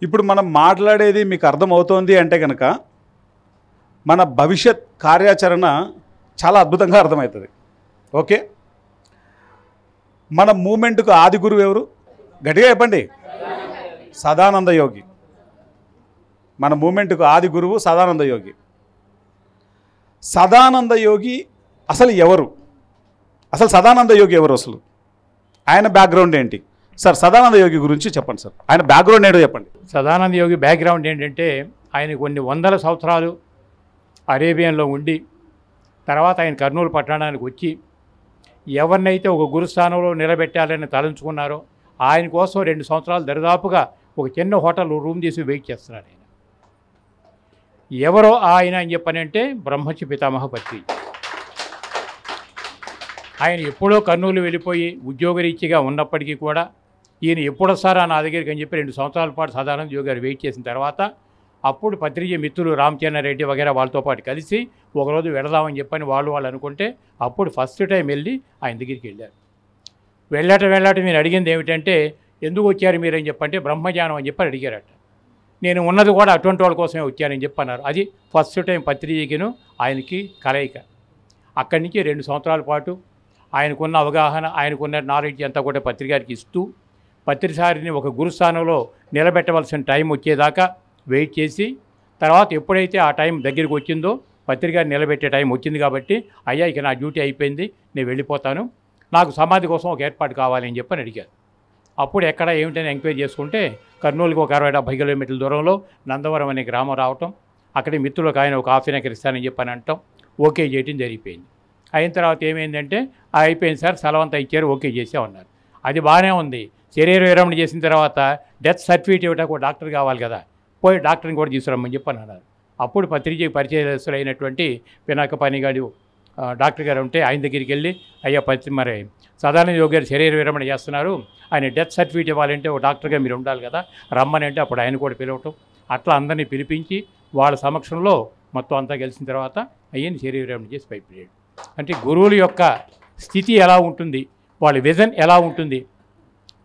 ఇప్పుడు మనం మాట్లాడేది మీకు అర్థమవుతోంది అంటే కనుక మన భవిష్యత్ కార్యాచరణ చాలా అద్భుతంగా అర్థమవుతుంది. ఓకే, మన మూమెంట్కు ఆది గురువు ఎవరు? గట్టిగా చెప్పండి. సదానంద యోగి. మన మూమెంట్కు ఆది గురువు సదానంద యోగి. సదానంద యోగి అసలు ఎవరు? అసలు సదానంద యోగి ఎవరు? అసలు ఆయన బ్యాక్గ్రౌండ్ ఏంటి? సార్ సదానంద యోగి గురించి చెప్పండి సార్. ఆయన బ్యాక్గ్రౌండ్ ఏంటో చెప్పండి. సదానంద యోగి బ్యాక్గ్రౌండ్ ఏంటంటే ఆయన కొన్ని వందల సంవత్సరాలు అరేబియన్లో ఉండి తర్వాత ఆయన కర్నూలు పట్టణానికి వచ్చి ఎవరినైతే ఒక గురుస్థానంలో నిలబెట్టాలని తలంచుకున్నారో ఆయన కోసం 2 సంవత్సరాలు దరిదాపుగా ఒక చిన్న హోటల్ రూమ్ తీసి వెయిట్ చేస్తున్నాడు. ఆయన ఎవరో ఆయన అని చెప్పనంటే బ్రహ్మర్షి పితామహ పత్రి. ఆయన ఎప్పుడో కర్నూలు వెళ్ళిపోయి ఉద్యోగరీత్యగా ఉన్నప్పటికీ కూడా ఈయన ఎప్పుడొస్తారా నా దగ్గరికి అని చెప్పి 2 సంవత్సరాల పాటు సదానంద యోగి గారు వెయిట్ చేసిన తర్వాత అప్పుడు పత్రిజీ మిత్రులు రామచంద్రారెడ్డి వగేరా వాళ్ళతో పాటు కలిసి ఒకరోజు వెళదామని చెప్పని వాళ్ళు అనుకుంటే అప్పుడు ఫస్ట్ టైం వెళ్ళి ఆయన దగ్గరికి వెళ్ళారు. వెళ్ళాట మీరు అడిగింది ఏమిటంటే ఎందుకు వచ్చారు మీరు అని చెప్పంటే బ్రహ్మజ్ఞానం అని చెప్పి అడిగారట. నేను ఉన్నది కూడా అటువంటి వాళ్ళ కోసమే వచ్చానని చెప్పన్నారు. అది ఫస్ట్ టైం పత్రిజీకిను ఆయనకి కలయిక. అక్కడి నుంచి 2 సంవత్సరాల పాటు ఆయనకున్న అవగాహన ఆయనకున్న నాలెడ్జ్ అంతా కూడా పత్రికారికి ఇస్తూ పత్రిసారిని ఒక గురుస్థానంలో నిలబెట్టవలసిన టైం వచ్చేదాకా వెయిట్ చేసి తర్వాత ఎప్పుడైతే ఆ టైం దగ్గరికి వచ్చిందో పత్రికారిని నిలబెట్టే టైం వచ్చింది కాబట్టి అయ్యా ఇక నా డ్యూటీ అయిపోయింది నేను వెళ్ళిపోతాను, నాకు సమాధి కోసం ఒక ఏర్పాటు కావాలని చెప్పని అడిగారు. అప్పుడు ఎక్కడ ఏమిటని ఎంక్వైరీ చేసుకుంటే కర్నూలుకి ఒక 60-70 కిలోమీటర్ల దూరంలో నందవరం అనే గ్రామం రావటం, అక్కడి మిత్రులకు ఆయన ఒక హాఫ్ ఎకర్ ఇస్తానని చెప్పని అనటం, ఓకే చేయటం జరిగిపోయింది. అయిన తర్వాత ఏమైందంటే అయిపోయింది సార్ సెలవంతా ఇచ్చారు, ఓకే చేసామన్నారు. అది బాగానే ఉంది. శరీర విరమణ చేసిన తర్వాత డెత్ సర్టిఫికేట్ ఇవ్వడానికి ఒక డాక్టర్ కావాలి కదా, పోయి డాక్టర్ని కూడా తీసుకురమ్మని చెప్పని అన్నారు. అప్పుడు పత్రిజీకి పరిచయస్తులైనటువంటి పినాకపాణి గారు డాక్టర్ గారు ఉంటే ఆయన దగ్గరికి వెళ్ళి అయ్యా మరి సదానంద యోగి గారు శరీర విరమణ చేస్తున్నారు, ఆయన డెత్ సర్టిఫికేట్ ఇవ్వాలంటే ఒక డాక్టర్గా మీరు ఉండాలి కదా రమ్మని అంటే అప్పుడు ఆయన కూడా పిలవటం, అట్లా అందరినీ పిలిపించి వాళ్ళ సమక్షంలో మొత్తం అంతా గెలిచిన తర్వాత అయ్యని శరీర విరమణ చేసి పైపోయాడు. అంటే గురువుల యొక్క స్థితి ఎలా ఉంటుంది, వాళ్ళ విజన్ ఎలా ఉంటుంది,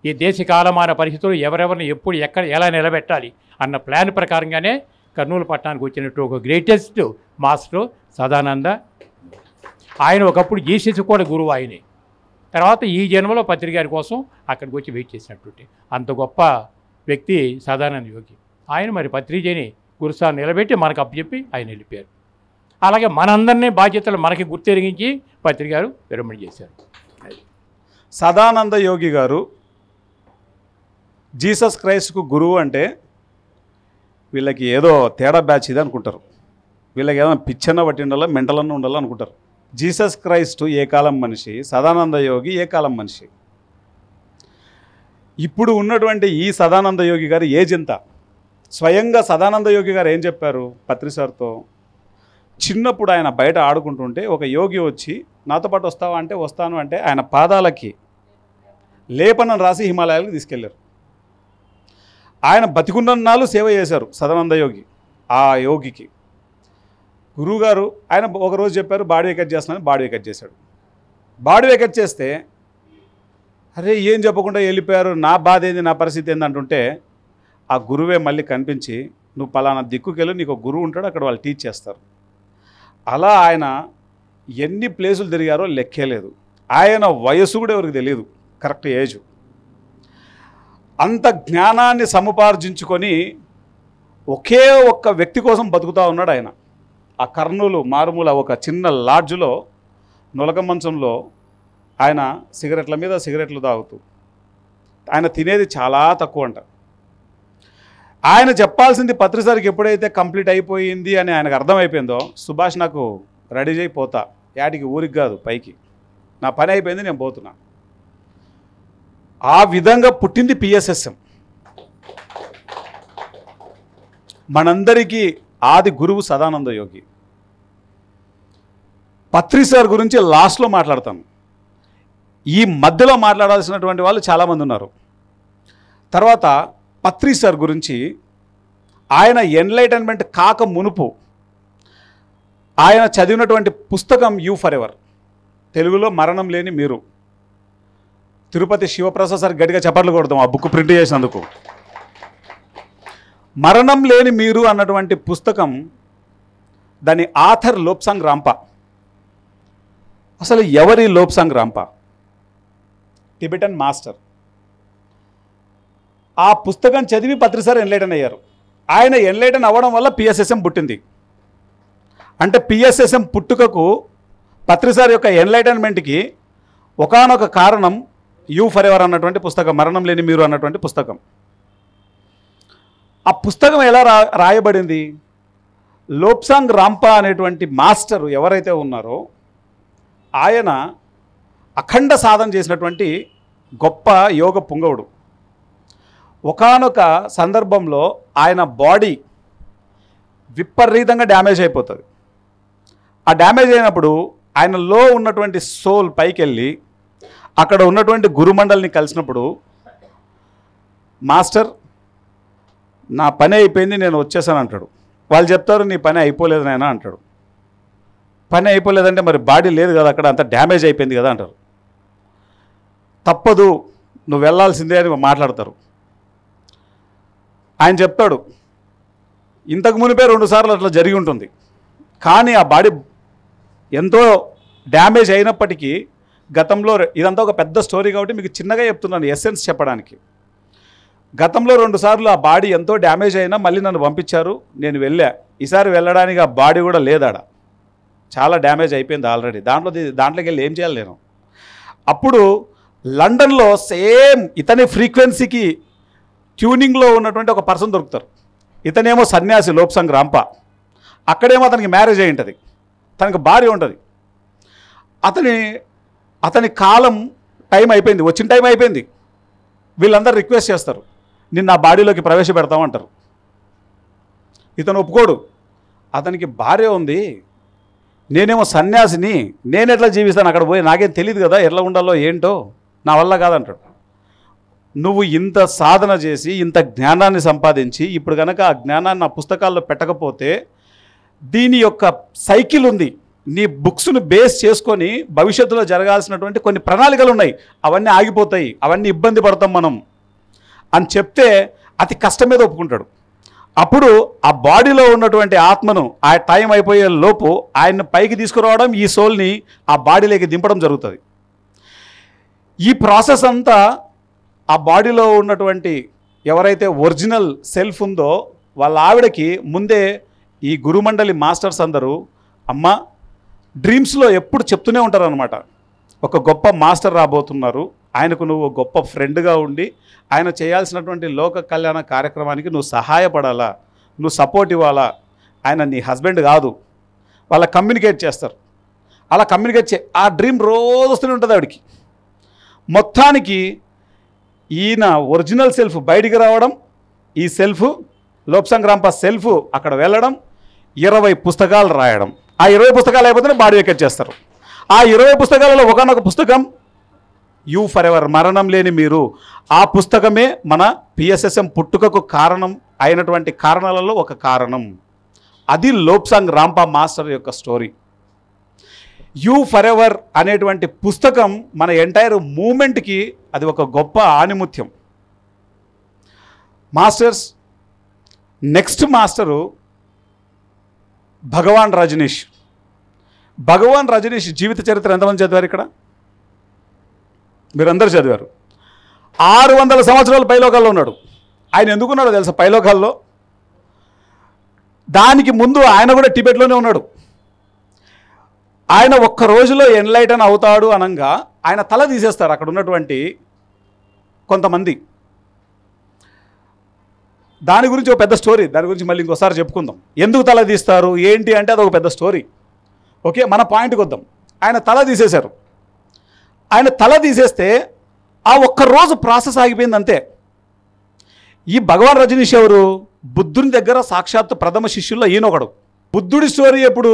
ఈ దేశ కాలమాన పరిస్థితులు ఎవరెవరిని ఎప్పుడు ఎక్కడ ఎలా నిలబెట్టాలి అన్న ప్లాన్ ప్రకారంగానే కర్నూలు పట్టణానికి వచ్చినట్టు ఒక గ్రేటెస్ట్ మాస్టర్ సదానంద. ఆయన ఒకప్పుడు జీసస్ కూడా గురువు ఆయనే. తర్వాత ఈ జన్మలో పత్రికారి కోసం అక్కడికి వచ్చి వెయిట్ చేసినట్టు అంత గొప్ప వ్యక్తి సదానంద యోగి. ఆయన మరి పత్రిజీని గురుస్థానం నిలబెట్టి మనకు అప్పచెప్పి ఆయన వెళ్ళిపోయారు. అలాగే మనందరినీ బాధ్యతలు మనకి గుర్తెరిగించి పత్రికారు విరమణ చేశారు. సదానంద యోగి గారు జీసస్ క్రైస్ట్కు గురువు అంటే వీళ్ళకి ఏదో తేడా బ్యాచ్ ఇది అనుకుంటారు. వీళ్ళకి ఏదైనా పిచ్చన్న పట్టి ఉండాలా మెంటలన్న ఉండాలా అనుకుంటారు. జీసస్ క్రైస్ట్ ఏ కాలం మనిషి, సదానంద యోగి ఏ కాలం మనిషి. ఇప్పుడు ఉన్నటువంటి ఈ సదానంద యోగి గారు ఏజ్ ఎంత? స్వయంగా సదానంద యోగి గారు ఏం చెప్పారు పత్రి సార్తో? చిన్నప్పుడు ఆయన బయట ఆడుకుంటుంటే ఒక యోగి వచ్చి నాతో పాటు వస్తావా అంటే వస్తాను అంటే ఆయన పాదాలకి లేపనం రాసి హిమాలయాలకు తీసుకెళ్లారు. ఆయన బతికున్నన్నాళ్ళు సేవ చేశారు సదానంద యోగి. ఆ యోగికి గురువుగారు ఆయన ఒకరోజు చెప్పారు బాడీ వెకట్ చేస్తున్నాను, బాడీ వెకట్ చేశాడు. బాడీ వెకట్ చేస్తే అరే ఏం చెప్పకుండా వెళ్ళిపోయారు, నా బాధ ఏంది, నా పరిస్థితి ఏంది అంటుంటే ఆ గురువే మళ్ళీ కనిపించి నువ్వు పలానా దిక్కుకెళ్ళి నీకు ఒక గురువు ఉంటాడు, అక్కడ వాళ్ళు టీచ్ చేస్తారు. అలా ఆయన ఎన్ని ప్లేసులు తిరిగారో లెక్కే లేదు. ఆయన వయస్సు కూడా ఎవరికి తెలియదు, కరెక్ట్ ఏజ్. అంత జ్ఞానాన్ని సముపార్జించుకొని ఒకే ఒక్క వ్యక్తి కోసం బతుకుతూ ఉన్నాడు ఆయన. ఆ కర్నూలు మారుమూల ఒక చిన్న లాడ్జ్లో నులక మంచంలో ఆయన సిగరెట్ల మీద సిగరెట్లు తాగుతూ, ఆయన తినేది చాలా తక్కువ అంట. ఆయన చెప్పాల్సింది పత్రిసారికి ఎప్పుడైతే కంప్లీట్ అయిపోయింది అని ఆయనకు అర్థమైపోయిందో, సుభాష్ నాకు రెడీ చేయిపోతా, యాడికి ఊరికి కాదు పైకి, నా పని అయిపోయింది నేను పోతున్నా. ఆ విధంగా పుట్టింది పిఎస్ఎస్ఎం. మనందరికీ ఆది గురువు సదానంద యోగి. పత్రి సార్ గురించి లాస్ట్లో మాట్లాడతాను. ఈ మధ్యలో మాట్లాడాల్సినటువంటి వాళ్ళు చాలామంది ఉన్నారు. తర్వాత పత్రి సార్ గురించి ఆయన ఎన్లైటన్మెంట్ కాక మునుపు ఆయన చదివినటువంటి పుస్తకం యూ ఫర్ ఎవర్, తెలుగులో మరణం లేని మీరు. తిరుపతి శివప్రసాద్ సార్ గట్టిగా చప్పట్లు కొడతాం ఆ బుక్ ప్రింట్ చేసినందుకు. మరణం లేని మీరు అన్నటువంటి పుస్తకం, దాని ఆథర్ లోప్సాంగ్ రాంపా. అసలు ఎవరి లోప్సాంగ్ రాంపా? Tibetan master. ఆ పుస్తకం చదివి పత్రిసారి ఎన్లైటన్ అయ్యారు. ఆయన ఎన్లైటన్ అవ్వడం వల్ల పిఎస్ఎస్ఎం పుట్టింది. అంటే పిఎస్ఎస్ఎం పుట్టుకకు పత్రిసారి యొక్క ఎన్లైటన్మెంట్కి ఒకానొక కారణం యూ ఫర్ ఎవర్ అన్నటువంటి పుస్తకం, మరణం లేని మీరు అన్నటువంటి పుస్తకం. ఆ పుస్తకం ఎలా రాయబడింది? లోప్సాంగ్ రాంపా అనేటువంటి మాస్టరు ఎవరైతే ఉన్నారో ఆయన అఖండ సాధన చేసినటువంటి గొప్ప యోగ పుంగవుడు. ఒకానొక సందర్భంలో ఆయన బాడీ విపరీతంగా డ్యామేజ్ అయిపోతుంది. ఆ డ్యామేజ్ అయినప్పుడు ఆయనలో ఉన్నటువంటి సోల్ పైకి వెళ్ళి అక్కడ ఉన్నటువంటి గురుమండలిని కలిసినప్పుడు, మాస్టర్ నా పని అయిపోయింది, నేను వచ్చేసాను అంటాడు. వాళ్ళు చెప్తారు నీ పని అయిపోలేదు నాయనా అంటాడు. పని అయిపోలేదంటే మరి బాడీ లేదు కదా అక్కడ, అంత డ్యామేజ్ అయిపోయింది కదా అంటారు. తప్పదు, నువ్వు వెళ్ళాల్సిందే అని మాట్లాడతారు. ఆయన చెప్తాడు ఇంతకు మునిపే 2 సార్లు అట్లా జరిగి ఉంటుంది, కానీ ఆ బాడీ ఎంతో డ్యామేజ్ అయినప్పటికీ గతంలో, ఇదంతా ఒక పెద్ద స్టోరీ కాబట్టి మీకు చిన్నగా చెప్తున్నాను ఎసెన్స్ చెప్పడానికి. గతంలో 2 సార్లు ఆ బాడీ ఎంతో డ్యామేజ్ అయినా మళ్ళీ నన్ను పంపించారు, నేను వెళ్ళా. ఈసారి వెళ్ళడానికి ఆ బాడీ కూడా లేదాడ, చాలా డ్యామేజ్ అయిపోయింది ఆల్రెడీ. దాంట్లోకి వెళ్ళి ఏం చేయాలి నేను? అప్పుడు లండన్లో సేమ్ ఇతని ఫ్రీక్వెన్సీకి ట్యూనింగ్లో ఉన్నటువంటి ఒక పర్సన్ దొరుకుతారు. ఇతనేమో సన్యాసి లోప్సాంగ్ రాంపా. అక్కడేమో అతనికి మ్యారేజ్ అయి ఉంటుంది, తనకు భార్య ఉంటుంది. అతని కాలం టైం అయిపోయింది, వచ్చిన టైం అయిపోయింది. వీళ్ళందరూ రిక్వెస్ట్ చేస్తారు నిన్ను ఆ బాడీలోకి ప్రవేశపెడతామంటారు. ఇతను ఒప్పుకోడు. అతనికి భార్య ఉంది, నేనేమో సన్యాసిని, నేను ఎట్లా జీవిస్తాను అక్కడ పోయి, నాకేం తెలియదు కదా ఎట్లా ఉండాలో ఏంటో, నా వల్ల కాదంటాడు. నువ్వు ఇంత సాధన చేసి ఇంత జ్ఞానాన్ని సంపాదించి ఇప్పుడు కనుక ఆ జ్ఞానాన్ని నా పుస్తకాల్లో పెట్టకపోతే, దీని యొక్క సైకిల్ ఉంది, నీ బుక్స్ను బేస్ చేసుకొని భవిష్యత్తులో జరగాల్సినటువంటి కొన్ని ప్రణాళికలు ఉన్నాయి, అవన్నీ ఆగిపోతాయి, అవన్నీ ఇబ్బంది పడతాం మనం అని చెప్తే అతి కష్టం మీద ఒప్పుకుంటాడు. అప్పుడు ఆ బాడీలో ఉన్నటువంటి ఆత్మను ఆ టైం అయిపోయే లోపు ఆయన్ని పైకి తీసుకురావడం, ఈ సోల్ని ఆ బాడీలోకి దింపడం జరుగుతుంది. ఈ ప్రాసెస్ అంతా ఆ బాడీలో ఉన్నటువంటి ఎవరైతే ఒరిజినల్ సెల్ఫ్ ఉందో వాళ్ళ ఆవిడకి ముందే ఈ గురుమండలి మాస్టర్స్ అందరూ అమ్మ డ్రీమ్స్లో ఎప్పుడు చెప్తూనే ఉంటారు అనమాట, ఒక గొప్ప మాస్టర్ రాబోతున్నారు, ఆయనకు నువ్వు గొప్ప ఫ్రెండ్గా ఉండి ఆయన చేయాల్సినటువంటి లోక కళ్యాణ కార్యక్రమానికి నువ్వు సహాయపడాలా, నువ్వు సపోర్ట్ ఇవ్వాలా, ఆయన నీ హస్బెండ్ కాదు, వాళ్ళ కమ్యూనికేట్ చేస్తారు. అలా కమ్యూనికేట్ ఆ డ్రీమ్ రోజు వస్తూనే ఉంటుంది ఆవిడికి. మొత్తానికి ఈయన ఒరిజినల్ సెల్ఫ్ బయటికి రావడం, ఈ సెల్ఫ్ లోప్సాంగ్ రాంపా సెల్ఫ్ అక్కడ వెళ్ళడం, 20 పుస్తకాలు రాయడం. ఆ 20 పుస్తకాలు అయిపోతేనే బాడీ వెకెట్ చేస్తారు. ఆ 20 పుస్తకాలలో ఒకనొక పుస్తకం యూ ఫర్ ఎవర్, మరణం లేని మీరు. ఆ పుస్తకమే మన పిఎస్ఎస్ఎం పుట్టుకకు కారణం అయినటువంటి కారణాలలో ఒక కారణం. అది లోప్సాంగ్ రాంపా మాస్టర్ యొక్క స్టోరీ. యూ ఫర్ ఎవర్ అనేటువంటి పుస్తకం మన ఎంటైర్ మూమెంట్కి అది ఒక గొప్ప ఆణిముత్యం. మాస్టర్స్, నెక్స్ట్ మాస్టరు భగవాన్ రజనీష్. భగవాన్ రజనీష్ జీవిత చరిత్ర ఎంతమంది చదివారు ఇక్కడ? మీరందరూ చదివారు. 600 సంవత్సరాలు పైలోకాల్లో ఉన్నాడు. ఆయన ఎందుకున్నాడో తెలుసా పైలోకాల్లో? దానికి ముందు ఆయన కూడా టిబెట్లోనే ఉన్నాడు. ఆయన ఒక్క రోజులో ఎన్లైటన్ అవుతాడు అనగా ఆయన తల తీసేస్తారు అక్కడ ఉన్నటువంటి కొంతమంది. దాని గురించి ఒక పెద్ద స్టోరీ, దాని గురించి మళ్ళీ ఇంకోసారి చెప్పుకుందాం. ఎందుకు తల తీస్తారు ఏంటి అంటే అదొక పెద్ద స్టోరీ. ఓకే, మన పాయింట్కి వద్దాం. ఆయన తల తీసేశారు. ఆయన తల తీసేస్తే ఆ ఒక్కరోజు ప్రాసెస్ ఆగిపోయింది అంతే. ఈ భగవాన్ రజనీష్ ఎవరు? బుద్ధుని దగ్గర సాక్షాత్తు ప్రథమ శిష్యుల్లో ఈయన ఒకడు. బుద్ధుడి స్టోరీ ఎప్పుడు?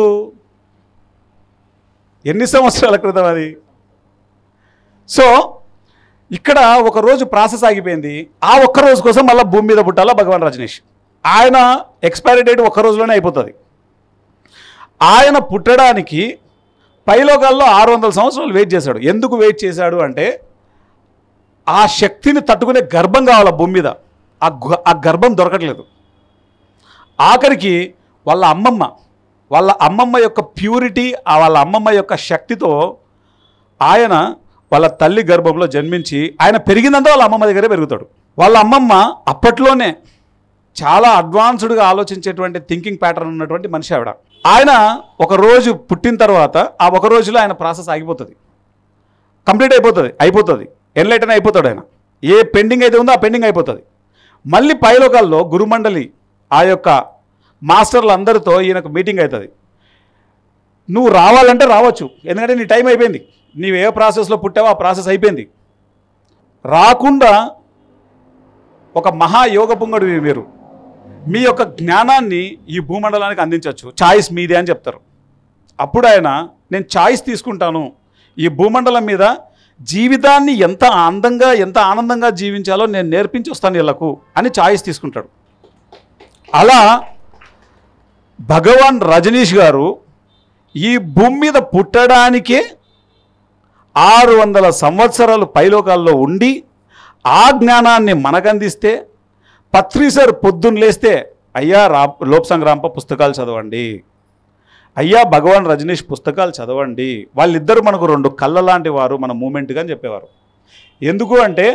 ఎన్ని సంవత్సరాల క్రితం అది? సో ఇక్కడ ఒకరోజు ప్రాసెస్ ఆగిపోయింది. ఆ ఒక్కరోజు కోసం మళ్ళీ భూమి మీద పుట్టాలా భగవాన్ రజనీష్. ఆయన ఎక్స్పైరీ డేట్ ఒక్క రోజులోనే అయిపోతుంది. ఆయన పుట్టడానికి పైలోకాల్లో 600 సంవత్సరాలు వెయిట్ చేశాడు. ఎందుకు వెయిట్ చేశాడు అంటే ఆ శక్తిని తట్టుకునే గర్భం కావాలా భూమి మీద. ఆ గర్భం దొరకట్లేదు. ఆఖరికి వాళ్ళ అమ్మమ్మ యొక్క ప్యూరిటీ, వాళ్ళ అమ్మమ్మ యొక్క శక్తితో ఆయన వాళ్ళ తల్లి గర్భంలో జన్మించి ఆయన పెరిగిందంతా వాళ్ళ అమ్మమ్మ దగ్గరే పెరుగుతాడు. వాళ్ళ అమ్మమ్మ అప్పట్లోనే చాలా అడ్వాన్స్డ్గా ఆలోచించేటువంటి థింకింగ్ ప్యాటర్న్ ఉన్నటువంటి మనిషి ఆవిడ. ఆయన ఒకరోజు పుట్టిన తర్వాత ఆ ఒక రోజులో ఆయన ప్రాసెస్ ఆగిపోతుంది, కంప్లీట్ అయిపోతుంది, ఎన్లైటన్ అయిపోతాడు. ఆయన ఏ పెండింగ్ అయితే ఉందో ఆ పెండింగ్ అయిపోతుంది. మళ్ళీ పైలోకాల్లో గురుమండలి ఆ యొక్క మాస్టర్లు అందరితో ఈయనకు మీటింగ్ అవుతుంది. నువ్వు రావాలంటే రావచ్చు, ఎందుకంటే నీ టైం అయిపోయింది, నీవు ఏ ప్రాసెస్లో పుట్టావో ఆ ప్రాసెస్ అయిపోయింది. రాకుండా ఒక మహాయోగ పుంగడు మీరు మీ యొక్క జ్ఞానాన్ని ఈ భూమండలానికి అందించవచ్చు, ఛాయిస్ మీదే అని చెప్తారు. అప్పుడు ఆయన నేను ఛాయిస్ తీసుకుంటాను, ఈ భూమండలం మీద జీవితాన్ని ఎంత అందంగా ఎంత ఆనందంగా జీవించాలో నేను నేర్పించి వస్తాను వీళ్ళకు అని ఛాయిస్ తీసుకుంటాడు. అలా భగవాన్ రజనీష్ గారు ఈ భూమి మీద పుట్టడానికే 600 సంవత్సరాలు పైలోకాల్లో ఉండి ఆ జ్ఞానాన్ని మనకందిస్తే పత్రి సార్ పొద్దున్న లేస్తే అయ్యా లోప్సంగ్ రాంప పుస్తకాలు చదవండి, అయ్యా భగవాన్ రజనీష్ పుస్తకాలు చదవండి, వాళ్ళిద్దరూ మనకు 2 కళ్ళ లాంటి వారు మన మూమెంట్గా అని చెప్పేవారు. ఎందుకు అంటే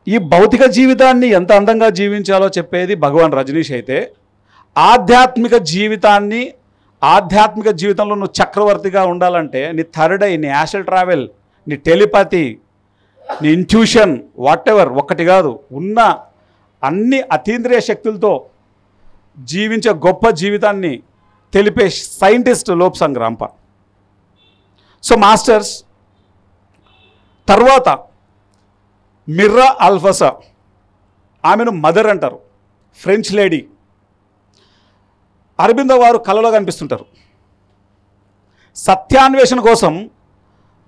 ఈ భౌతిక జీవితాన్ని ఎంత అందంగా జీవించాలో చెప్పేది భగవాన్ రజనీష్ అయితే, ఆధ్యాత్మిక జీవితంలో నువ్వు చక్రవర్తిగా ఉండాలంటే నీ థర్డ్ ఐ, నీ యాస్ట్రల్ ట్రావెల్, నీ టెలిపతి, నీ ఇంట్యూషన్, వాట్ ఎవర్, ఒక్కటి కాదు, ఉన్న అన్ని అతీంద్రియ శక్తులతో జీవించే గొప్ప జీవితాన్ని తెలిపే సైంటిస్ట్ లోప్సంగ్ రాంప. సో మాస్టర్స్ తర్వాత మిర్రా అల్ఫసా, ఆమెను మదర్ అంటారు, ఫ్రెంచ్ లేడీ. అరబిందో వారు కళలో కనిపిస్తుంటారు. సత్యాన్వేషణ కోసం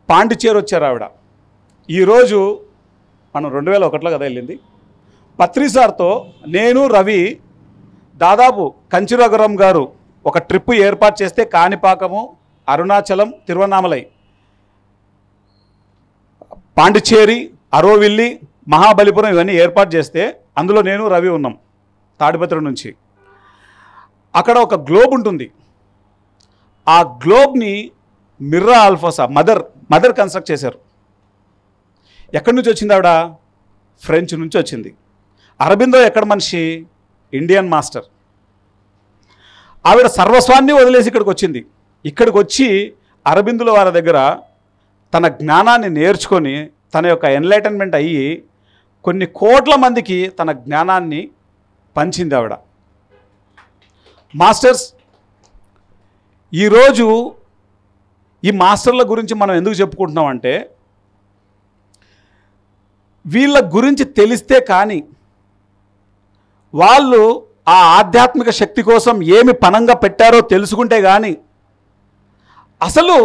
పాండిచేరి వచ్చారు ఆవిడ. ఈరోజు మనం 2001లో కదా వెళ్ళింది. పత్రి సార్తో నేను రవి దాదాపు కంచిరఘురం గారు ఒక ట్రిప్ ఏర్పాటు చేస్తే కాణిపాకము, అరుణాచలం, తిరువన్నామలై, పాండిచేరి, అరోవిల్లి, మహాబలిపురం ఇవన్నీ ఏర్పాటు చేస్తే అందులో నేను రవి ఉన్నాం తాడిపత్రి నుంచి. అక్కడ ఒక గ్లోబ్ ఉంటుంది. ఆ గ్లోబ్ని మిర్రా అల్ఫసా మదర్ కన్స్ట్రక్ట్ చేశారు. ఎక్కడి నుంచి వచ్చింది ఆవిడ? ఫ్రెంచ్ నుంచి వచ్చింది. అరబిందో ఎక్కడ మనిషి? Indian master. ఆవిడ సర్వస్వాన్ని వదిలేసి ఇక్కడికి వచ్చింది. ఇక్కడికి వచ్చి అరబిందుల వారి దగ్గర తన జ్ఞానాన్ని నేర్చుకొని తన యొక్క ఎన్లైటన్మెంట్ అయ్యి కొన్ని కోట్ల మందికి తన జ్ఞానాన్ని పంచింది ఆవిడ. మాస్టర్స్, ఈరోజు ఈ మాస్టర్ల గురించి మనం ఎందుకు చెప్పుకుంటున్నామంటే, వీళ్ళ గురించి తెలిస్తే కానీ వాళ్ళు ఆ ఆధ్యాత్మిక శక్తి కోసం ఏమి పనంగా పెట్టారో తెలుసుకుంటే కానీ అసలు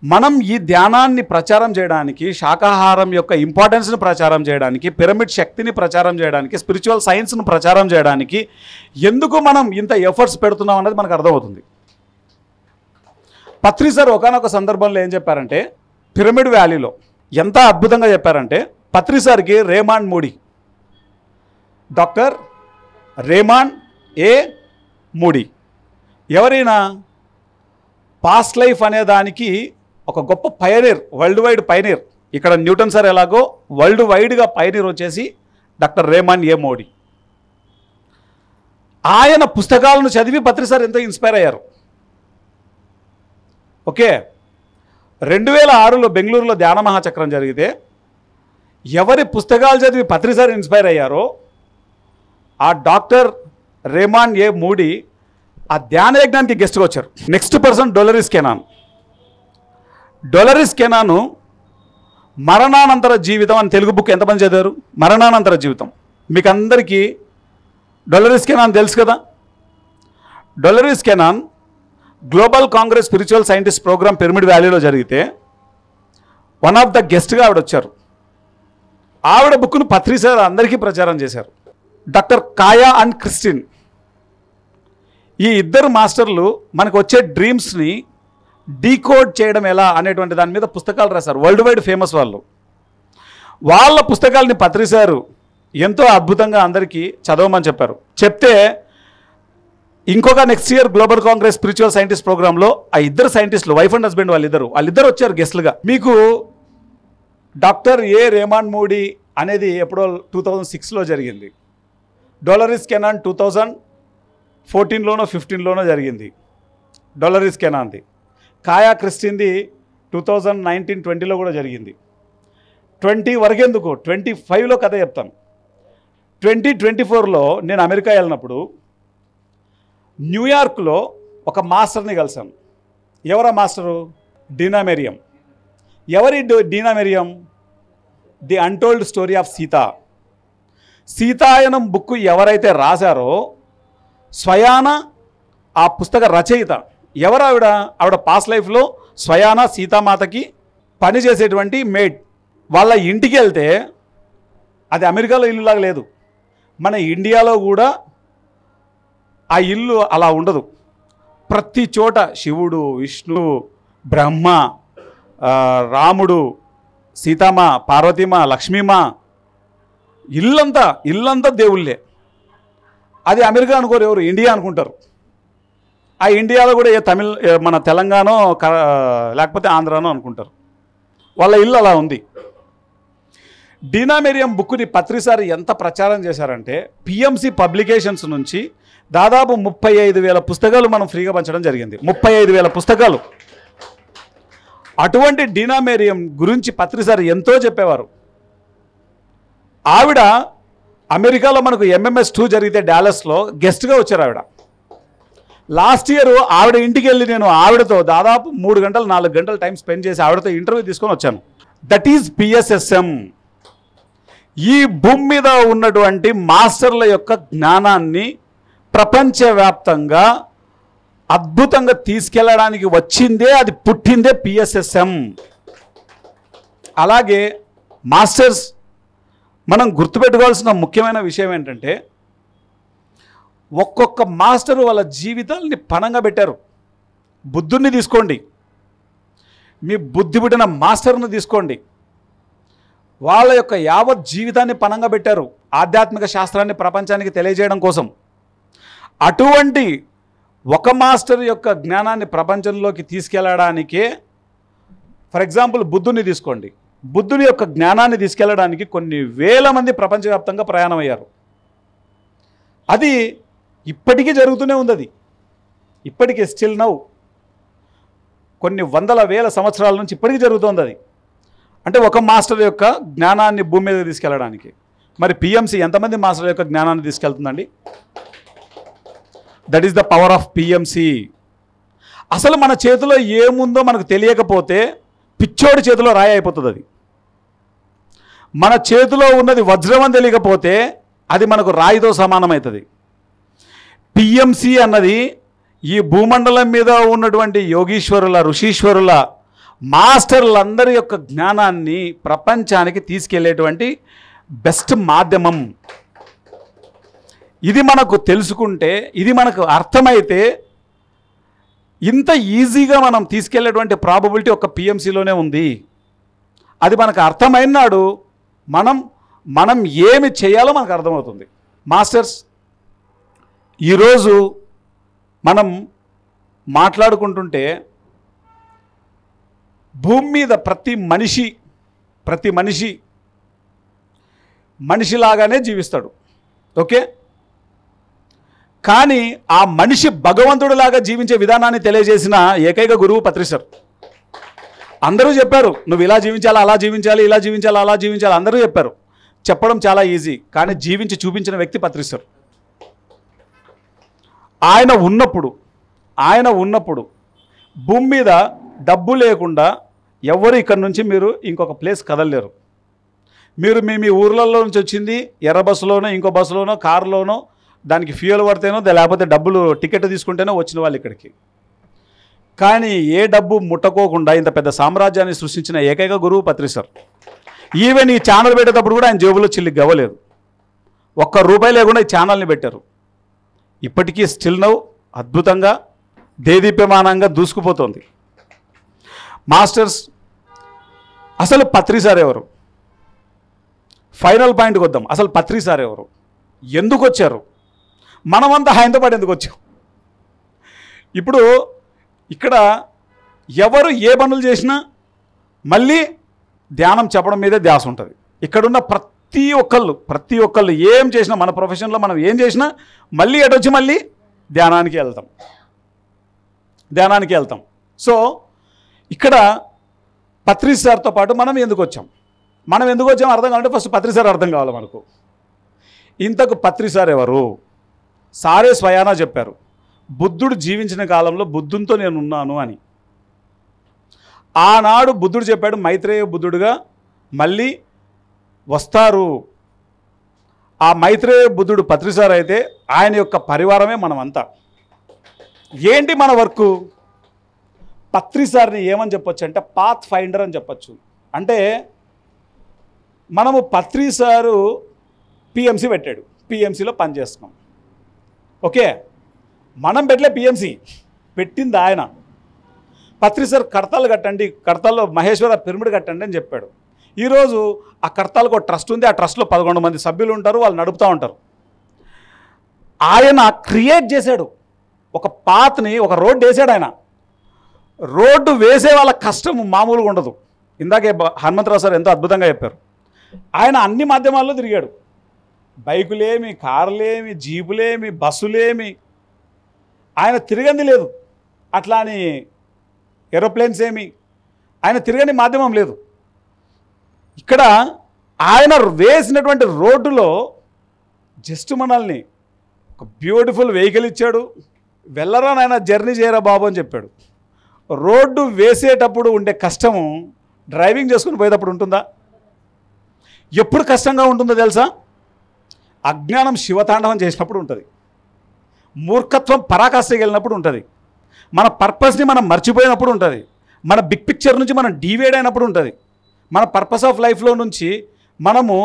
మనం ఈ ధ్యానాన్ని ప్రచారం చేయడానికి, శాకాహారం యొక్క ఇంపార్టెన్స్ని ప్రచారం చేయడానికి, పిరమిడ్ శక్తిని ప్రచారం చేయడానికి, స్పిరిచువల్ సైన్స్ను ప్రచారం చేయడానికి ఎందుకు మనం ఇంత ఎఫర్ట్స్ పెడుతున్నాం అనేది మనకు అర్థమవుతుంది. పత్రి సార్ ఒకానొక సందర్భంలో ఏం చెప్పారంటే, పిరమిడ్ వ్యాలీలో ఎంత అద్భుతంగా చెప్పారంటే, పత్రి సార్కి రేమాండ్ మూడీ, డాక్టర్ రేమాండ్ ఏ మూడీ ఎవరైనా పాస్ట్ లైఫ్ అనే దానికి ఒక గొప్ప పయనీర్, వరల్డ్ వైడ్ పయనీర్. ఇక్కడ న్యూటన్ సార్ ఎలాగో వరల్డ్ వైడ్గా పయనీర్ వచ్చేసి డాక్టర్ రేమాండ్ ఏ మోడీ. ఆయన పుస్తకాలను చదివి పత్రి సార్ ఎంతో ఇన్స్పైర్ అయ్యారు. ఓకే, 2006లో బెంగళూరులో ధ్యాన మహాచక్రం జరిగితే ఎవరి పుస్తకాలు చదివి పత్రి సార్ ఇన్స్పైర్ అయ్యారో ఆ డాక్టర్ రేమాండ్ ఏ మూడీ ఆ ధ్యాన యజ్ఞానికి గెస్ట్గా వచ్చారు. Next person Dolores Cannon. Dolores Cannon మరణానంతర జీవితం అని తెలుగు బుక్ ఎంతమంది చదివారు? మరణానంతర జీవితం. మీకు అందరికీ డొలరిస్ కెనాన్ తెలుసు కదా. Dolores Cannon global congress spiritual scientist program pyramid వ్యాలీలో జరిగితే వన్ ఆఫ్ ద గెస్ట్గా ఆవిడ వచ్చారు. ఆవిడ బుక్ను పత్రి సార్ అందరికీ ప్రచారం చేశారు. డాక్టర్ కాయా అండ్ క్రిస్టిన్, ఈ ఇద్దరు మాస్టర్లు మనకు వచ్చే డ్రీమ్స్ని డీకోడ్ చేయడం ఎలా అనేటువంటి దాని మీద పుస్తకాలు రాశారు. వరల్డ్ వైడ్ ఫేమస్ వాళ్ళు. వాళ్ళ పుస్తకాలని పత్రి సారు ఎంతో అద్భుతంగా అందరికీ చదవమని చెప్పారు. చెప్తే ఇంకొక next year global congress spiritual scientist ప్రోగ్రాంలో ఆ ఇద్దరు సైంటిస్టులు వైఫ్ అండ్ హస్బెండ్ వాళ్ళిద్దరు వచ్చారు గెస్ట్లుగా. మీకు డాక్టర్ ఏ రేమాండ్ మూడీ అనేది ఎప్పుడో 2006లో జరిగింది. డోలరిస్ కెనాన్ 2014లోనో 15లోనో జరిగింది. డోలరిస్ కెనాన్ది. కాయా క్రిస్టిన్ది 2019-20లో కూడా జరిగింది. 20 వరకెందుకు, 25లో కథ చెప్తాను. 2024లో నేను అమెరికా వెళ్ళినప్పుడు న్యూయార్క్లో ఒక మాస్టర్ని కలిసాను. ఎవరా మాస్టరు? Dena Merriam. ఎవరి Dena Merriam? The untold story of Sita. Sitayanam book ఎవరైతే రాశారో స్వయాన ఆ పుస్తక రచయిత ఎవరు? ఆవిడ పాస్ట్ లైఫ్లో స్వయాన సీతామాతకి పనిచేసేటువంటి మేడ్. వాళ్ళ ఇంటికి వెళ్తే అది అమెరికాలో ఇల్లులాగా లేదు, మన ఇండియాలో కూడా ఆ ఇల్లు అలా ఉండదు. ప్రతి చోట శివుడు, విష్ణువు, బ్రహ్మ, రాముడు, సీతమ్మ, పార్వతీమ, లక్ష్మీమ, ఇల్లంతా దేవుళ్ళే. అది అమెరికా అనుకోరు, ఎవరు ఇండియా అనుకుంటారు. ఆ ఇండియాలో కూడా మన తెలంగాణ లేకపోతే ఆంధ్రానో అనుకుంటారు. వాళ్ళ ఇల్లు అలా ఉంది. డీనా మెరియం బుక్ని పత్రిసారి ఎంత ప్రచారం చేశారంటే పిఎంసి పబ్లికేషన్స్ నుంచి దాదాపు 35,000 పుస్తకాలు మనం ఫ్రీగా పంచడం జరిగింది. 35,000 పుస్తకాలు. అటువంటి డీనా మెరియం గురించి పత్రిసారి ఎంతో చెప్పేవారు. ఆవిడ అమెరికాలో మనకు MMS2 జరిగితే డాలస్లో గెస్ట్గా వచ్చారు. ఆవిడ లాస్ట్ ఇయర్ ఆవిడ ఇంటికి వెళ్ళి నేను ఆవిడతో దాదాపు 3 గంటలు 4 గంటలు టైం స్పెండ్ చేసి ఆవిడతో ఇంటర్వ్యూ తీసుకొని వచ్చాను. That is PSSM. ఈ భూమి మీద ఉన్నటువంటి మాస్టర్ల యొక్క జ్ఞానాన్ని ప్రపంచవ్యాప్తంగా అద్భుతంగా తీసుకెళ్ళడానికి వచ్చిందే, అది పుట్టిందే PSSM. అలాగే మాస్టర్స్ మనం గుర్తుపెట్టుకోవాల్సిన ముఖ్యమైన విషయం ఏంటంటే ఒక్కొక్క మాస్టరు వాళ్ళ జీవితాల్ని పణంగా పెట్టారు. బుద్ధుడిని తీసుకోండి, మీ బుద్ధి పుట్టిన మాస్టర్ని తీసుకోండి, వాళ్ళ యొక్క యావత్ జీవితాన్ని పణంగా పెట్టారు ఆధ్యాత్మిక శాస్త్రాన్ని ప్రపంచానికి తెలియజేయడం కోసం. అటువంటి ఒక మాస్టర్ యొక్క జ్ఞానాన్ని ప్రపంచంలోకి తీసుకెళ్ళడానికే, ఫర్ ఎగ్జాంపుల్ బుద్ధుని తీసుకోండి, బుద్ధుని యొక్క జ్ఞానాన్ని తీసుకెళ్ళడానికి కొన్ని వేల మంది ప్రపంచవ్యాప్తంగా ప్రయాణం అయ్యారు. అది ఇప్పటికీ జరుగుతూనే ఉంది. అది ఇప్పటికీ స్టిల్ నౌ కొన్ని వందల వేల సంవత్సరాల నుంచి ఇప్పటికీ జరుగుతుంది. అది అంటే ఒక మాస్టర్ యొక్క జ్ఞానాన్ని భూమి మీద తీసుకెళ్ళడానికి. మరి PMC ఎంతమంది మాస్టర్ యొక్క జ్ఞానాన్ని తీసుకెళ్తుందండి? That is the power of PMC. అసలు మన చేతిలో ఏముందో మనకు తెలియకపోతే పిచ్చోడి చేతిలో రాయి అయిపోతుంది. అది మన చేతిలో ఉన్నది వజ్రం అని తెలియకపోతే అది మనకు రాయితో సమానమవుతుంది. PMC అన్నది ఈ భూమండలం మీద ఉన్నటువంటి యోగీశ్వరుల, ఋషీశ్వరుల, మాస్టర్లందరి యొక్క జ్ఞానాన్ని ప్రపంచానికి తీసుకెళ్లేటువంటి బెస్ట్ మాధ్యమం. ఇది మనకు తెలుసుకుంటే, ఇది మనకు అర్థమైతే ఇంత ఈజీగా మనం తీసుకెళ్లేటువంటి ప్రాబబిలిటీ ఒక PMCలోనే ఉంది. అది మనకు అర్థమైన నాడు మనం ఏమి చేయాలో మనకు అర్థమవుతుంది. మాస్టర్స్, ఈరోజు మనం మాట్లాడుకుంటుంటే భూమి మీద ప్రతి మనిషి మనిషిలాగానే జీవిస్తాడు. ఓకే, కానీ ఆ మనిషి భగవంతుడిలాగా జీవించే విధానాన్ని తెలియజేసిన ఏకైక గురువు పత్రి సార్. అందరూ చెప్పారు నువ్వు ఇలా జీవించాలి, అలా జీవించాలి, ఇలా జీవించాలి, అలా జీవించాలి, అందరూ చెప్పారు. చెప్పడం చాలా ఈజీ, కానీ జీవించి చూపించిన వ్యక్తి పత్రి సార్. ఆయన ఉన్నప్పుడు భూమి మీద డబ్బు లేకుండా ఎవరు ఇక్కడ నుంచి మీరు ఇంకొక ప్లేస్ కదలలేరు. మీరు మీ ఊర్లలో నుంచి వచ్చింది ఎర్ర బస్సులోనో, ఇంకో బస్సులోనో, కారులోనో, దానికి ఫ్యూయల్ పడితేనో, లేకపోతే డబ్బులు టికెట్ తీసుకుంటేనో వచ్చిన వాళ్ళు ఇక్కడికి. కానీ ఏ డబ్బు ముట్టకోకుండా ఇంత పెద్ద సామ్రాజ్యాన్ని సృష్టించిన ఏకైక గురువు పత్రి సార్. ఈవెన్ ఈ ఛానల్ పెట్టేటప్పుడు కూడా ఆయన జేబులో చిల్లికి గవ్వలేదు. ₹1 లేకుండా ఈ ఛానల్ని పెట్టారు. ఇప్పటికీ స్టిల్ నౌ అద్భుతంగా దేదీప్యమానంగా దూసుకుపోతుంది. మాస్టర్స్, అసలు పత్రి సార్ ఎవరు? ఫైనల్ పాయింట్కి వద్దాం. అసలు పత్రి సార్ ఎవరు? ఎందుకు వచ్చారు? మనమంతా ఆయనతో పాటు ఎందుకు వచ్చాం? ఇప్పుడు ఇక్కడ ఎవరు ఏ పనులు చేసినా మళ్ళీ ధ్యానం చెప్పడం మీదే ధ్యాస ఉంటుంది. ఇక్కడున్న ప్రతి ఒక్కళ్ళు ఏం చేసినా, మన ప్రొఫెషన్లో మనం ఏం చేసినా మళ్ళీ ఎటొచ్చి మళ్ళీ ధ్యానానికి వెళ్తాం. సో ఇక్కడ పత్రి సార్తో పాటు మనం ఎందుకు వచ్చాం అర్థం కావాలంటే ఫస్ట్ పత్రి సార్ అర్థం కావాలి మనకు. ఇంతకు పత్రి సార్ ఎవరు? సారే స్వయానా చెప్పారు, బుద్ధుడు జీవించిన కాలంలో బుద్ధునితో నేను ఉన్నాను అని. ఆనాడు బుద్ధుడు చెప్పాడు, మైత్రేయ బుద్ధుడుగా మళ్ళీ వస్తారు. ఆ మైత్రేయ బుద్ధుడు పత్రి సార్ అయితే ఆయన యొక్క పరివారమే మనమంతా. ఏంటి మన వర్కు? పత్రి సార్ని ఏమని చెప్పొచ్చు అంటే పాత్ ఫైండర్ అని చెప్పచ్చు. అంటే మనము పత్రి సారు పిఎంసి పెట్టాడు, పిఎంసిలో పనిచేస్తున్నాం. ఓకే, మనం పెట్టలే, పిఎంసి పెట్టింది ఆయన. పత్రి సార్ కడతాలు కట్టండి, కడతాల్లో మహేశ్వర పిరమిడ్ కట్టండి అని చెప్పాడు. ఈరోజు ఆ కడతాలకు ఒక ట్రస్ట్ ఉంది, ఆ ట్రస్ట్లో 11 మంది సభ్యులు ఉంటారు, వాళ్ళు నడుపుతూ ఉంటారు. ఆయన క్రియేట్ చేశాడు ఒక పాత్ని, ఒక రోడ్డు వేసాడు ఆయన. రోడ్డు వేసే వాళ్ళ కష్టం మామూలుగా ఉండదు. ఇందాకే హనుమంతరావు సార్ ఎంతో అద్భుతంగా చెప్పారు. ఆయన అన్ని మాధ్యమాల్లో తిరిగాడు, బైకులేమి, కార్లేమి, జీపులేమి, బస్సులేమి, ఆయన తిరగంది లేదు. అట్లా అని ఏరోప్లేన్స్ ఏమి ఆయన తిరగని మాధ్యమం లేదు. ఇక్కడ ఆయన వేసినటువంటి రోడ్డులో జస్ట్ మనల్ని ఒక బ్యూటిఫుల్ వెహికల్ ఇచ్చాడు, వెళ్ళరా నాయన జర్నీ చేయరా బాబు అని చెప్పాడు. రోడ్డు వేసేటప్పుడు ఉండే కష్టము డ్రైవింగ్ చేసుకుని పోయేటప్పుడు ఉంటుందా? ఎప్పుడు కష్టంగా ఉంటుందో తెలుసా? అజ్ఞానం శివతాండవం చేసినప్పుడు ఉంటుంది, మూర్ఖత్వం పరాకాష్ఠకి వెళ్ళినప్పుడు ఉంటుంది, మన పర్పస్ని మనం మర్చిపోయినప్పుడు ఉంటుంది, మన బిగ్ పిక్చర్ నుంచి మనం డీవేడ్ అయినప్పుడు ఉంటుంది, మన పర్పస్ ఆఫ్ లైఫ్లో నుంచి మనము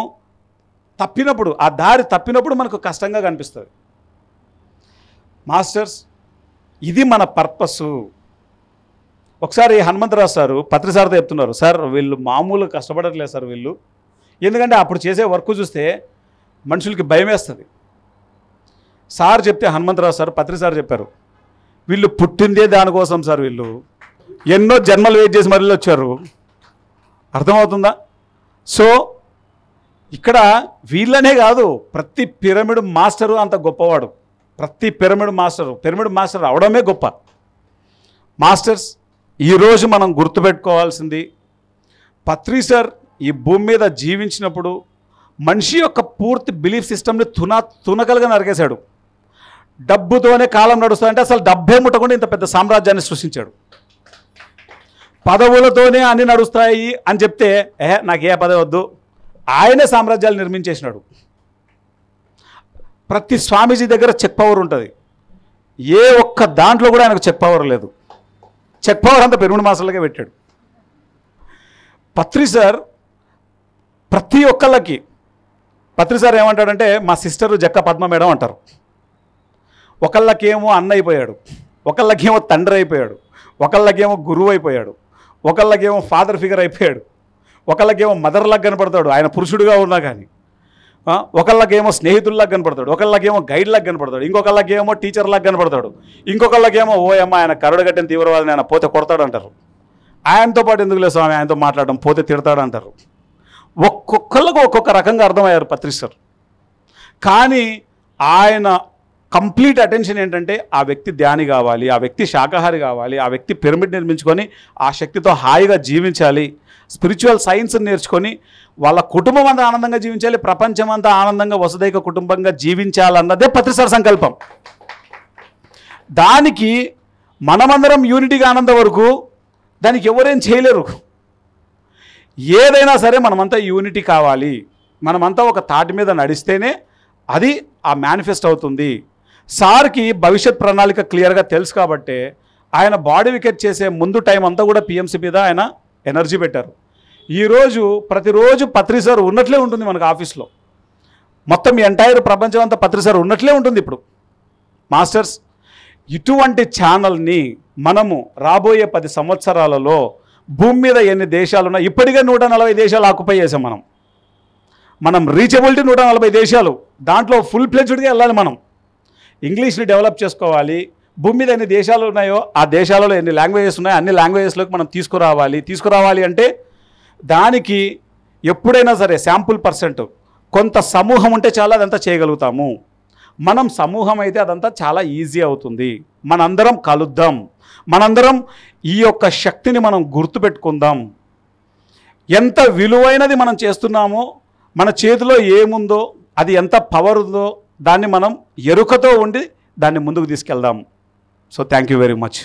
తప్పినప్పుడు, ఆ దారి తప్పినప్పుడు మనకు కష్టంగా కనిపిస్తుంది. మాస్టర్స్, ఇది మన పర్పస్సు. ఒకసారి హనుమంతరావు సారు పత్రి సార్తో చెప్తున్నారు, సార్ వీళ్ళు మామూలుగా కష్టపడట్లేదు సార్ వీళ్ళు, ఎందుకంటే అప్పుడు చేసే వర్క్ చూస్తే మనుషులకి భయం వేస్తుంది. సార్ చెప్తే హనుమంతరావు సార్ పత్రి సార్ చెప్పారు, వీళ్ళు పుట్టిందే దానికోసం సార్, వీళ్ళు ఎన్నో జన్మలు వెయిట్ చేసి మళ్ళీ వచ్చారు. అర్థమవుతుందా? సో ఇక్కడ వీళ్ళనే కాదు, ప్రతి పిరమిడ్ మాస్టరు అంత గొప్పవాడు. ప్రతి పిరమిడ్ మాస్టర్ అవడమే గొప్ప. మాస్టర్స్, ఈరోజు మనం గుర్తుపెట్టుకోవాల్సింది, పత్రి సార్ ఈ భూమి మీద జీవించినప్పుడు మనిషి యొక్క పూర్తి బిలీఫ్ సిస్టమ్ని తునకలుగా నరికేశాడు. డబ్బుతోనే కాలం నడుస్తుందంటే అసలు డబ్బే ముట్టకుండా ఇంత పెద్ద సామ్రాజ్యాన్ని సృష్టించాడు. పదవులతోనే అన్ని నడుస్తాయి అని చెప్తే నాకు ఏ పదవి వద్దు, ఆయనే సామ్రాజ్యాలు నిర్మించేసినాడు. ప్రతి స్వామీజీ దగ్గర చెక్ పవర్ ఉంటుంది, ఏ ఒక్క దాంట్లో కూడా ఆయనకు చెక్ పవర్ లేదు. చెక్ పవర్ అంతా పిరమిడ్ మాస్టర్లకే పెట్టాడు. పత్రి సార్ ప్రతి ఒక్కళ్ళకి, పత్రి సార్ ఏమంటాడంటే మా సిస్టరు జక్క పద్మ మేడం అంటారు. ఒకళ్ళకేమో అన్న అయిపోయాడు, ఒకళ్ళకేమో తండ్రి అయిపోయాడు, ఒకళ్ళకేమో గురువు అయిపోయాడు, ఒకళ్ళకేమో ఫాదర్ ఫిగర్ అయిపోయాడు, ఒకళ్ళకేమో మదర్లాగా కనపడతాడు ఆయన పురుషుడిగా ఉన్నా కానీ, ఒకళ్ళకేమో స్నేహితుల్లాగా కనపడతాడు, ఒకళ్ళకేమో గైడ్లాగా కనపడతాడు, ఇంకొకళ్ళకేమో టీచర్లాగా కనపడతాడు, ఇంకొకళ్ళకేమో ఓ అమ్మ ఆయన కరుడుగట్టిన తీవ్రవాదిని, ఆయన పోతే కొడతాడు అంటారు. ఆయనతో పాటు ఎందుకు లేదు స్వామి ఆయనతో మాట్లాడడం, పోతే తిడతాడు అంటారు. ఒక్కొక్కళ్ళకు ఒక్కొక్క రకంగా అర్థమయ్యారు పత్రి సార్. కానీ ఆయన కంప్లీట్ అటెన్షన్ ఏంటంటే ఆ వ్యక్తి ధ్యాని కావాలి, ఆ వ్యక్తి శాకాహారి కావాలి, ఆ వ్యక్తి పిరమిడ్ నిర్మించుకొని ఆ శక్తితో హాయిగా జీవించాలి, స్పిరిచువల్ సైన్స్ నేర్చుకొని వాళ్ళ కుటుంబం అంతా ఆనందంగా జీవించాలి, ప్రపంచం అంతా ఆనందంగా వసుదైక కుటుంబంగా జీవించాలన్నదే పత్రి సార్ సంకల్పం. దానికి మనమందరం యూనిటీగా ఆనందం వరకు దానికి ఎవరేం చేయలేరు. ఏదైనా సరే మనమంతా యూనిటీ కావాలి, మనమంతా ఒక తాటి మీద నడిస్తేనే అది ఆ మేనిఫెస్ట్ అవుతుంది. సార్కి భవిష్యత్ ప్రణాళిక క్లియర్గా తెలుసు కాబట్టి ఆయన బాడీ వికెట్ చేసే ముందు టైం అంతా కూడా పిఎంసి మీద ఆయన ఎనర్జీ పెట్టారు. ఈరోజు ప్రతిరోజు పత్రి సార్ ఉన్నట్లే ఉంటుంది మనకు ఆఫీస్లో, మొత్తం ఎంటైర్ ప్రపంచం అంతా పత్రి సార్ ఉన్నట్లే ఉంటుంది. ఇప్పుడు మాస్టర్స్, ఇటువంటి ఛానల్ని మనము రాబోయే 10 సంవత్సరాలలో భూమి మీద ఎన్ని దేశాలున్నా, ఇప్పటికే 140 దేశాలు ఆక్యుపై చేసాం మనం రీచబిలిటీ 140 దేశాలు, దాంట్లో ఫుల్ ఫ్లెడ్జ్డ్గా వెళ్ళాలి. మనం ఇంగ్లీష్ని డెవలప్ చేసుకోవాలి, భూమి మీద ఎన్ని దేశాలు ఉన్నాయో ఆ దేశాలలో ఎన్ని లాంగ్వేజెస్ ఉన్నాయో అన్ని లాంగ్వేజెస్లోకి మనం తీసుకురావాలి అంటే దానికి ఎప్పుడైనా సరే శాంపుల్ పర్సెంట్ కొంత సమూహం ఉంటే చాలా అదంతా చేయగలుగుతాము. మనం సమూహం అయితే అదంతా చాలా ఈజీ అవుతుంది. మనందరం కలుద్దాం, మనందరం ఈ యొక్క శక్తిని మనం గుర్తుపెట్టుకుందాం. ఎంత విలువైనది మనం చేస్తున్నామో, మన చేతిలో ఏముందో, అది ఎంత పవర్ ఉందో దాన్ని మనం ఎరుకతో ఉండి దాన్ని ముందుకు తీసుకెళ్దాం. So thank you very much.